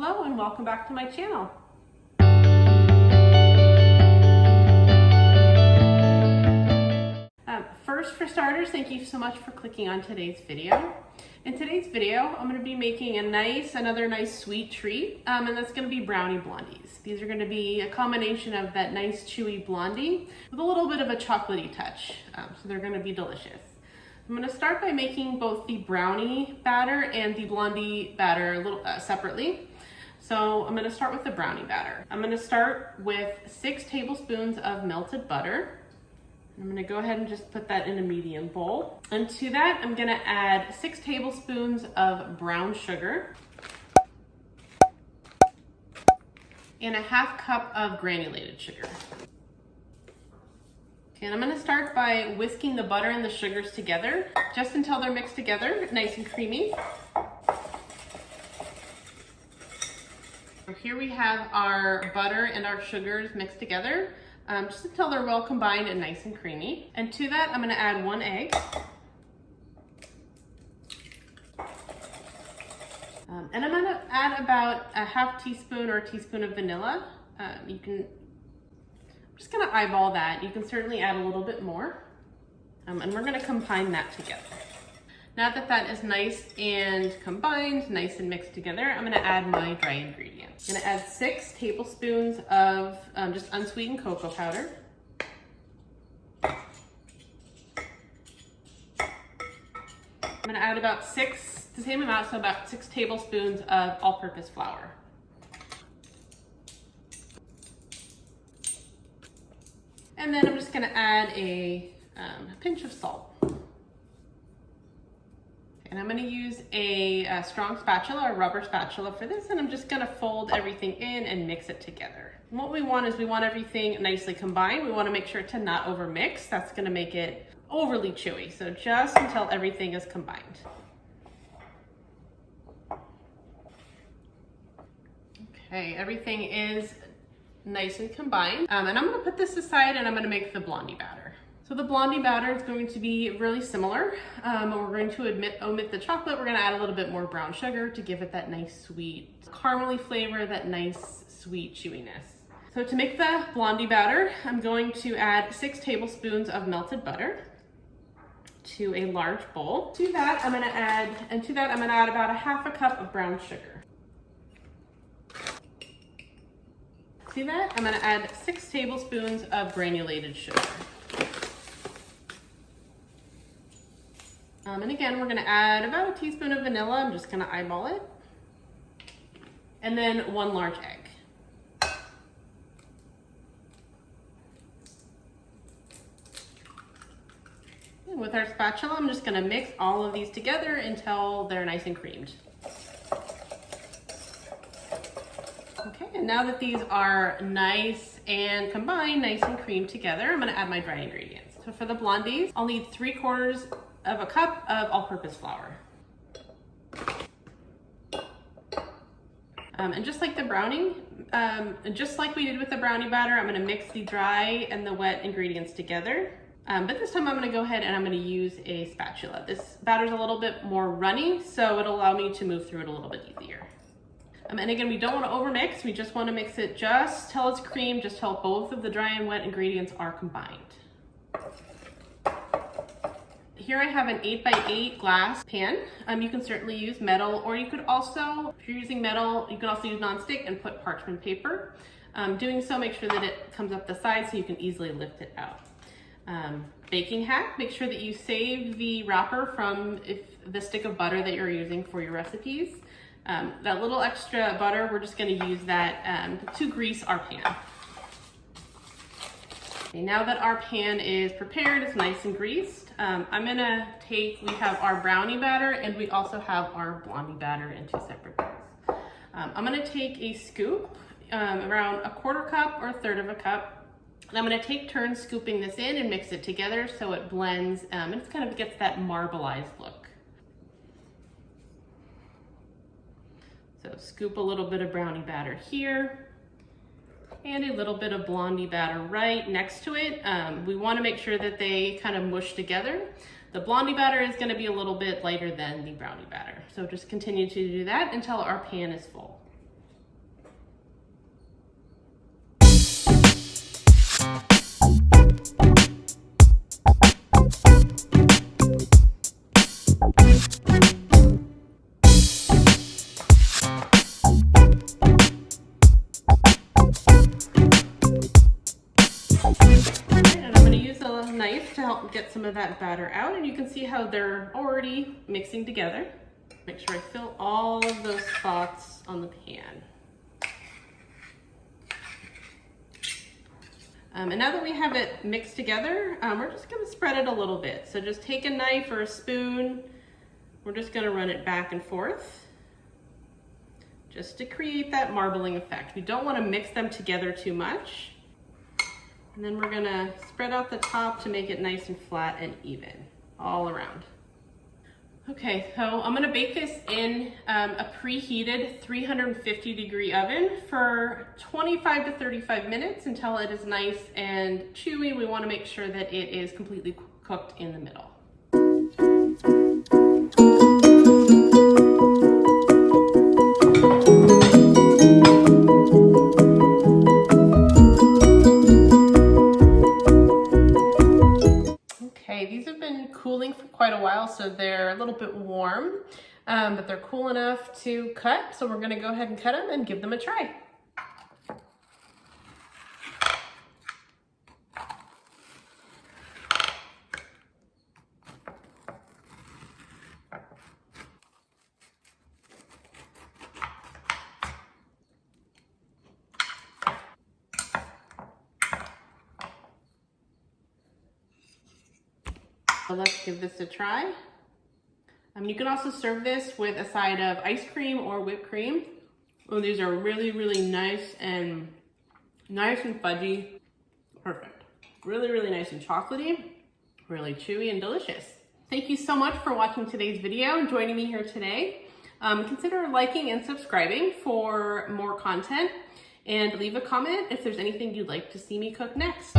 Hello and welcome back to my channel. First, for starters, thank you so much for clicking on today's video. In today's video, I'm going to be making another nice sweet treat, and that's going to be Brownie Blondies. These are going to be a combination of that nice chewy blondie with a little bit of a chocolatey touch, so they're going to be delicious. I'm going to start by making both the brownie batter and the blondie batter a little separately. So I'm going to start with the brownie batter. I'm going to start with 6 tablespoons of melted butter. I'm going to go ahead and just put that in a medium bowl. And to that, I'm going to add 6 tablespoons of brown sugar and a ½ cup of granulated sugar. Okay, and I'm going to start by whisking the butter and the sugars together just until they're mixed together, nice and creamy. So here we have our butter and our sugars mixed together. Just until they're well combined and nice and creamy. And to that, I'm going to add 1 egg. And I'm going to add about a ½ teaspoon or a teaspoon of vanilla. I'm just going to eyeball that. You can certainly add a little bit more. And we're going to combine that together. Now that that is nice and combined, nice and mixed together, I'm going to add my dry ingredients. I'm going to add 6 tablespoons of just unsweetened cocoa powder. I'm going to add about the same amount, so about 6 tablespoons of all-purpose flour. And then I'm just going to add a pinch of salt. And I'm going to use a strong spatula, a rubber spatula for this, and I'm just going to fold everything in and mix it together. And what we want is we want everything nicely combined. We want to make sure to not overmix. That's going to make it overly chewy. So just until everything is combined. Okay, everything is nice and combined. And I'm going to put this aside and I'm going to make the blondie batter. So the blondie batter is going to be really similar. We're going to omit the chocolate. We're going to add a little bit more brown sugar to give it that nice sweet caramely flavor, that nice sweet chewiness. So to make the blondie batter, I'm going to add 6 tablespoons of melted butter to a large bowl. To that, I'm going to add about a ½ cup of brown sugar. See that? I'm going to add 6 tablespoons of granulated sugar. And again, we're going to add about a teaspoon of vanilla. I'm just going to eyeball it. And then 1 large egg. And with our spatula, I'm just going to mix all of these together until they're nice and creamed. Okay, and now that these are nice and combined, nice and creamed together, I'm going to add my dry ingredients. So for the blondies, I'll need 3/4 of a cup of all-purpose flour. And just like the brownie, just like we did with the brownie batter, I'm going to mix the dry and the wet ingredients together. But this time I'm going to go ahead and I'm going to use a spatula. This batter's a little bit more runny, so it'll allow me to move through it a little bit easier. And again, we don't want to overmix. We just want to mix it just till it's creamed, just till both of the dry and wet ingredients are combined. Here I have an 8x8 glass pan. You can certainly use metal, or you could also, if you're using metal, you can also use nonstick and put parchment paper. Doing so, make sure that it comes up the side so you can easily lift it out. Baking hack, make sure that you save the wrapper from the stick of butter that you're using for your recipes. That little extra butter, we're just going to use that to grease our pan. Okay, now that our pan is prepared, it's nice and greased, we have our brownie batter and we also have our blondie batter in 2 separate bowls. I'm going to take a scoop, around a 1/4 cup or 1/3 of a cup, and I'm going to take turns scooping this in and mix it together so it blends and it kind of gets that marbleized look. So scoop a little bit of brownie batter here and a little bit of blondie batter right next to it. We want to make sure that they kind of mush together. The blondie batter is going to be a little bit lighter than the brownie batter. So just continue to do that until our pan is full. now get some of that batter out, and you can see how they're already mixing together. Make sure I fill all of those spots on the pan. And now that we have it mixed together, we're just gonna spread it a little bit. So just take a knife or a spoon. We're just gonna run it back and forth just to create that marbling effect. We don't wanna mix them together too much. And then we're gonna spread out the top to make it nice and flat and even all around. Okay, so I'm gonna bake this in a preheated 350-degree oven for 25 to 35 minutes until it is nice and chewy. We wanna make sure that it is completely cooked in the middle. Okay, these have been cooling for quite a while, so they're a little bit warm, but they're cool enough to cut. So we're gonna go ahead and cut them and give them a try. So let's give this a try. You can also serve this with a side of ice cream or whipped cream. Oh, these are really, really nice and fudgy. Perfect. Really, really nice and chocolatey, really chewy and delicious. Thank you so much for watching today's video and joining me here today. Consider liking and subscribing for more content, and leave a comment if there's anything you'd like to see me cook next.